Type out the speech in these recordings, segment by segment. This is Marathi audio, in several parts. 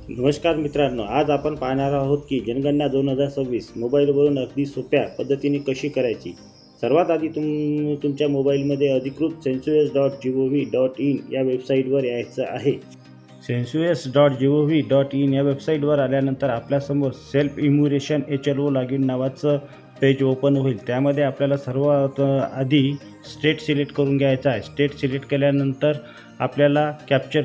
नमस्कार मित्रांनो, आज आपण पाहणार आहोत की जनगणना 2026 मोबाईलवरून अगदी सोप्या पद्धतीने कशी करायची. सर्वात आधी तुमच्या मोबाईलमध्ये अधिकृत census.gov.in या वेबसाईटवर यायचं आहे. census.gov.in या वेबसाईटवर आल्यानंतर आपल्यासमोर सेल्फ इम्युरेशन HLO लॉगिन नावाचं पेज ओपन होईल. त्यामध्ये आपल्याला सर्वात आधी स्टेट सिलेक्ट करून घ्यायचा आहे. स्टेट सिलेक्ट केल्यानंतर आपल्याला कॅप्चर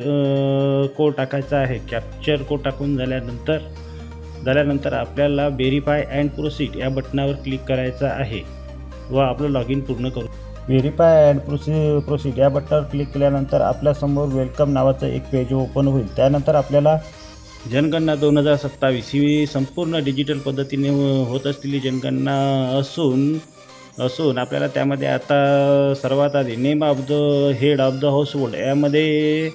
कोड टाकायचा आहे. कॅप्चर कोड टाकून झाल्यानंतर आपल्याला व्हेरीफाय अँड प्रोसीड या बटनावर क्लिक करायचं आहे व आपलं लॉगिन पूर्ण करू. व्हेरीफाय अँड प्रोसीड या बटनावर क्लिक केल्यानंतर आपल्यासमोर वेलकम नावाचं एक पेज ओपन होईल. त्यानंतर आपल्याला जनगणना 2027 ही संपूर्ण डिजिटल पद्धतीने होत असलेली जनगणना असून आपल्याला त्यामध्ये आता सर्वात आधी name of the head of the household यामध्ये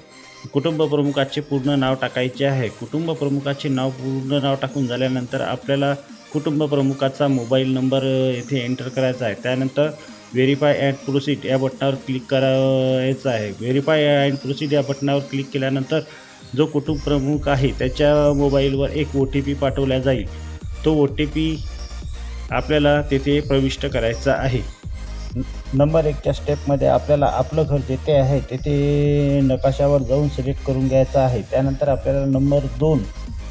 कुटुंब प्रमुखाचे पूर्ण नाव टाकायचे आहे. कुटुंब प्रमुखाचे पूर्ण नाव टाकून झाल्यानंतर आपल्याला कुटुंब प्रमुखाचा मोबाईल नंबर येथे एंटर करायचा आहे. त्यानंतर व्हेरीफाय अँड प्रोसीड या बटनावर क्लिक करायचं आहे. व्हेरीफाय अँड प्रोसीड या बटनावर क्लिक केल्यानंतर जो कुटुंब प्रमुख आहे त्याच्या मोबाईलवर एक OTP पाठवला जाईल. तो OTP आपल्याला तेथे प्रविष्ट करायचा आहे. नंबर 1च्या स्टेपमध्ये आपल्याला आपलं घर जेथे आहे तेथे नकाशावर जाऊन सिलेक्ट करून घ्यायचं आहे. त्यानंतर आपल्याला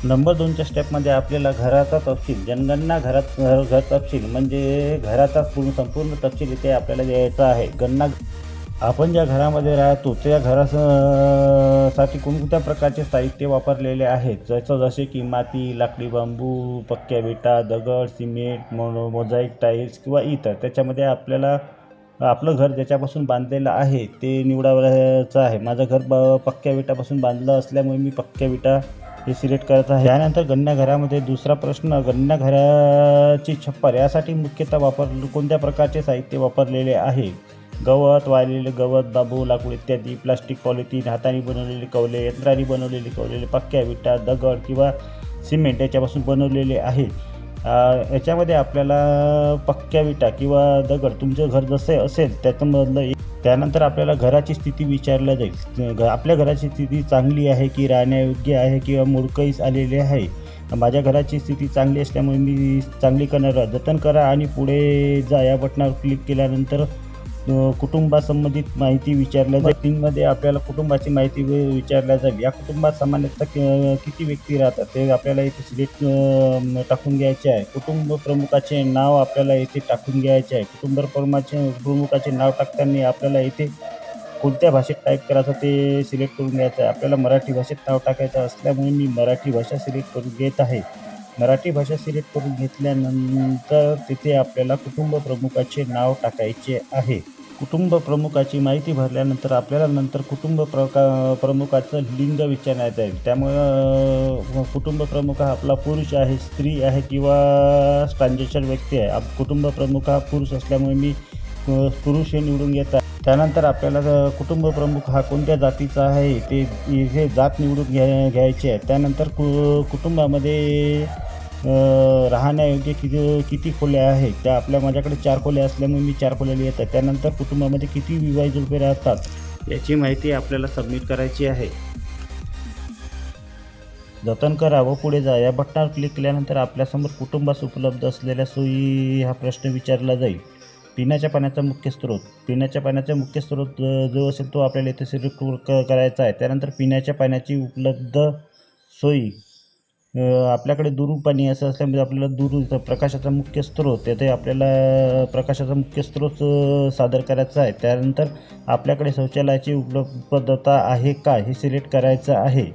नंबर 2च्या स्टेपमध्ये आपल्याला घराचा तपशील घर तपशील म्हणजे घराचा संपूर्ण तपशील इथे आपल्याला द्यायचा आहे. आपण ज्या घरामध्ये राहतो त्या घरासाठी कोणत्या प्रकारचे साहित्य वापरलेले आहेत, जसे की माती, लाकडी, बांबू, पक्क्या विटा, दगड, सिमेंट, मोझाईक, टाईल्स किंवा इतर. त्याच्यामध्ये आपल्याला आपलं घर ज्याच्यापासून बांधलेलं आहे ते निवडायचं आहे. माझं घर पक्क्या विटापासून बांधलं असल्यामुळे मी पक्क्या विटा हे सिलेक्ट करत आहे. त्यानंतर गणनाघरामध्ये दुसरा प्रश्न, गणनाघराची छप्पर यासाठी मुख्यतः कोणत्या प्रकारचे साहित्य वापरलेले आहे. गवत, वाळलेले गवत, बांबू, लाकूड इत्यादी, प्लास्टिक, पॉलिथिन, हाताने बनवलेले कौले, यंत्राने बनवलेले कौले, पक्क्या विटा, दगड किंवा सिमेंट याच्यापासून बनवलेले आहे. याच्यामध्ये आपल्याला पक्क्या विटा किंवा दगड तुमचं घर जसे असेल त्याच्यामधलं. त्यानंतर आपल्याला घराची स्थिती विचारल्या जाईल. आपल्या घराची स्थिती चांगली आहे की राहण्यायोग्य आहे किंवा मोडकळीस आलेली आहे. माझ्या घराची स्थिती चांगली असल्यामुळे मी चांगली करणार जतन करा आणि पुढे जा या बटनावर क्लिक केल्यानंतर कुटुंबासंबंधित माहिती विचारल्या जाईल. मध्ये आपल्याला कुटुंबाची माहिती विचारल्या जाईल. या कुटुंबात सामान्यतः किती व्यक्ती राहतात ते आपल्याला इथे सिलेक्ट टाकून घ्यायचे आहे. कुटुंब प्रमुखाचे नाव आपल्याला इथे टाकून घ्यायचे आहे. कुटुंब प्रमुखाचे नाव टाकताना आपल्याला इथे कोणत्या भाषेत टाईप करायचं ते सिलेक्ट करून घ्यायचं आहे. आपल्याला मराठी भाषेत नाव टाकायचं असल्यामुळे मी मराठी भाषा सिलेक्ट करून घेत आहे. मराठी भाषा सिलेक्ट करून घेतल्यानंतर तिथे आपल्याला कुटुंब प्रमुखाचे नाव टाकायचे आहे. कुटुंब प्रमुखाची माहिती भरल्यानंतर आपल्याला कुटुंब प्रमुखाचं लिंग विचारण्यात येईल. त्यामुळं कुटुंब प्रमुख हा आपला पुरुष आहे, स्त्री आहे किंवा ट्रान्सजेंडर व्यक्ती आहे. कुटुंब प्रमुख हा पुरुष असल्यामुळे मी पुरुष हे निवडून घेत आहे. त्यानंतर आपल्याला कुटुंब प्रमुख हा कोणत्या जातीचा आहे ते हे जात निवडून घ्यायचे आहे. त्यानंतर कुटुंबामध्ये राहण्यायोग्य किती खोल्या आहेत त्या माझ्याकडे 4 खोल्या असल्यामुळे मी 4 खोल्या लिहित आहे. त्यानंतर कुटुंबामध्ये किती विवाहित जोडपे राहतात याची माहिती आपल्याला सबमिट करायची आहे. जतन करा व पुढे जा या बटनावर क्लिक केल्यानंतर आपल्यासमोर कुटुंबास उपलब्ध असलेल्या सोयी हा प्रश्न विचारला जाईल. पिण्याच्या पाण्याचा मुख्य स्रोत जो असेल तो आपल्याला इथे सिलेक्ट करायचा आहे. त्यानंतर पिण्याच्या पाण्याची उपलब्ध सोयी आपल्याकडे दुरू पाणी असं असल्यामुळे आपल्याला प्रकाशाचा मुख्य स्रोत तेथे आपल्याला प्रकाशाचा मुख्य स्रोत सादर करायचा आहे. त्यानंतर आपल्याकडे शौचालयाची उपलब्धता आहे का हे सिलेक्ट करायचं आहे.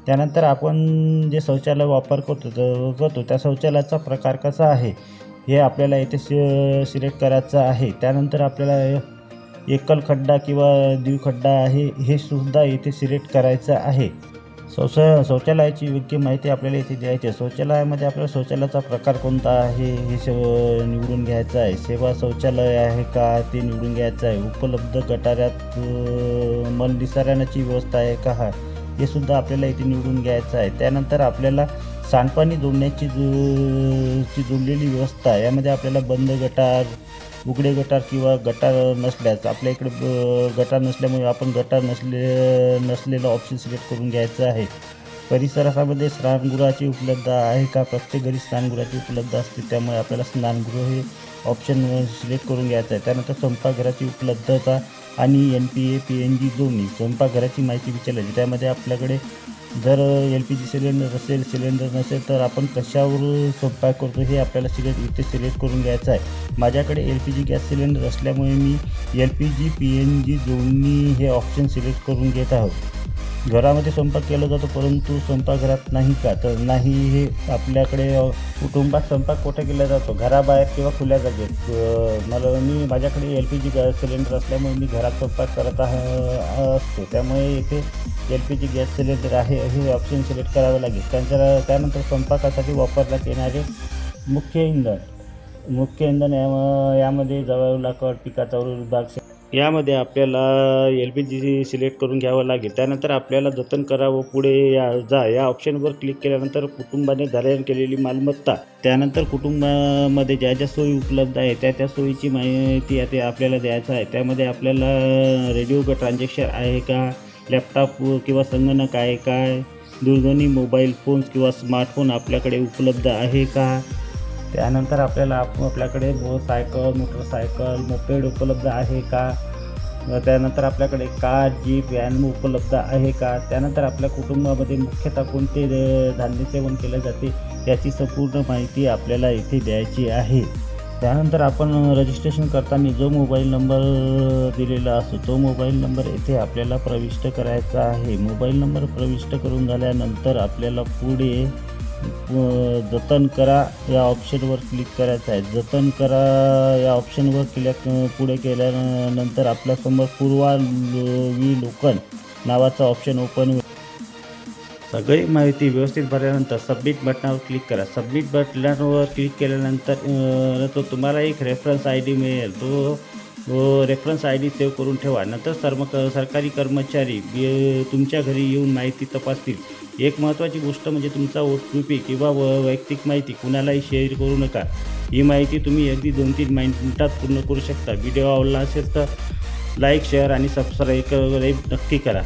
त्यानंतर आपण जे शौचालय वापर करतो त्या शौचालयाचा प्रकार कसा आहे हे आपल्याला इथे सिलेक्ट करायचं आहे. त्यानंतर आपल्याला एकल खड्डा किंवा द्विखड्डा आहे हे सुद्धा इथे सिलेक्ट करायचं आहे. शौचालयाची योग्य माहिती आपल्याला इथे द्यायची आहे. शौचालयामध्ये आपल्याला शौचालयाचा प्रकार कोणता आहे हे निवडून घ्यायचं आहे. सेवा शौचालय आहे का ते निवडून घ्यायचं आहे. उपलब्ध गटारात मल निसारण्याची व्यवस्था आहे का हे सुद्धा आपल्याला इथे निवडून घ्यायचं आहे. त्यानंतर आपल्याला सांडपाणी जोडण्याची जोडलेली व्यवस्था यामध्ये आपल्याला बंद गटार, उघडे गटार किंवा गटार नसल्यास आपल्या इकडे गटार नसल्यामुळे आपण गटार नसलेलं ऑप्शन सिलेक्ट करून घ्यायचं आहे. परिसरामध्ये स्नानगृहाची उपलब्ध आहे का? प्रत्येक घरी स्नानगृहाची उपलब्ध असते, त्यामुळे आपल्याला स्नानगृह हे ऑप्शन सिलेक्ट करून घ्यायचं आहे. त्यानंतर स्वयंपाकघराची उपलब्धता आणि NPA PNG दोन्ही स्वयंपाकघराची माहिती विचारायची. त्यामध्ये आपल्याकडे जर LPG सिलेंडर असेल, सिलेंडर नसेल तर आपण कशावर स्वयंपाक करतो हे आपल्याला इथे सिलेक्ट करून घ्यायचं आहे. माझ्याकडे LPG गॅस सिलेंडर असल्यामुळे मी LPG PNG दोन्ही हे ऑप्शन सिलेक्ट करून घेत आहोत. घरामध्ये स्वयंपाक केला जातो, परंतु स्वयंपाकघरात नाही का? तर नाही. हे आपल्याकडे कुटुंबात स्वयंपाक कुठे केला जातो? घराबाहेर किंवा खुल्या जागेत. माझ्याकडे LPG गॅस सिलेंडर असल्यामुळे मी घरात स्वयंपाक करत असतो, त्यामुळे इथे LPG गॅस सिलेंडर आहे हे ऑप्शन सिलेक्ट करावे लागेल. त्यानंतर स्वयंपाकासाठी वापरण्यात येणारे मुख्य इंधन यामध्ये जळाऊ लाकूड, पिकाचा विभाग यामध्ये आपल्याला LPG सिलेक्ट करून घ्यावं लागेल. त्यानंतर आपल्याला जतन करा व पुढे या ऑप्शनवर क्लिक केल्यानंतर कुटुंबाने धारण केलेली मालमत्ता, त्यानंतर कुटुंबामध्ये ज्या ज्या सोयी उपलब्ध आहे त्या सोयीची माहिती आता आपल्याला द्यायचं आहे. त्यामध्ये आपल्याला रेडिओ ट्रान्झॅक्शन आहे का, लॅपटॉप किंवा संगणक आहे का, दूरध्वनी, मोबाईल फोन्स किंवा स्मार्टफोन आपल्याकडे उपलब्ध आहे का. त्यानंतर आपल्याकडे सायकल, मोटरसायकल, मोपेड उपलब्ध आहे का. त्यानंतर आपल्याकडे कार, जीप, व्हॅन उपलब्ध आहे का. त्यानंतर आपल्या कुटुंबामध्ये मुख्यतः कोणते धान्य सेवन केले जाते याची संपूर्ण माहिती आपल्याला इथे द्यायची आहे. त्यानंतर आपण रजिस्ट्रेशन करताना जो मोबाईल नंबर दिलेला असतो तो मोबाईल नंबर येथे आपल्याला प्रविष्ट करायचा आहे. मोबाईल नंबर प्रविष्ट करून झाल्यानंतर आपल्याला पुढे जतन करा या ऑप्शनवर क्लिक करायचं आहे. जतन करा या ऑप्शनवर पुढे केल्यानंतर आपल्यासमोर पूर्वावलोकन नावाचा ऑप्शन ओपन होईल. सगळी माहिती व्यवस्थित भरल्यानंतर सबमिट बटनावर क्लिक करा. सबमिट बटनावर क्लिक केल्यानंतर तो तुम्हाला एक रेफरन्स ID मिळेल. तो रेफरन्स ID सेव्ह करून ठेवा. नंतर सरकारी कर्मचारी तुमच्या घरी येऊन माहिती तपासतील. एक महत्त्वाची गोष्ट म्हणजे तुमचा OTP किंवा वैयक्तिक माहिती कुणालाही शेअर करू नका. ही माहिती तुम्ही अगदी 2-3 मिनिटात पूर्ण करू शकता. व्हिडिओ आवडला असेल तर लाईक, शेअर आणि सबस्क्राईब नक्की करा.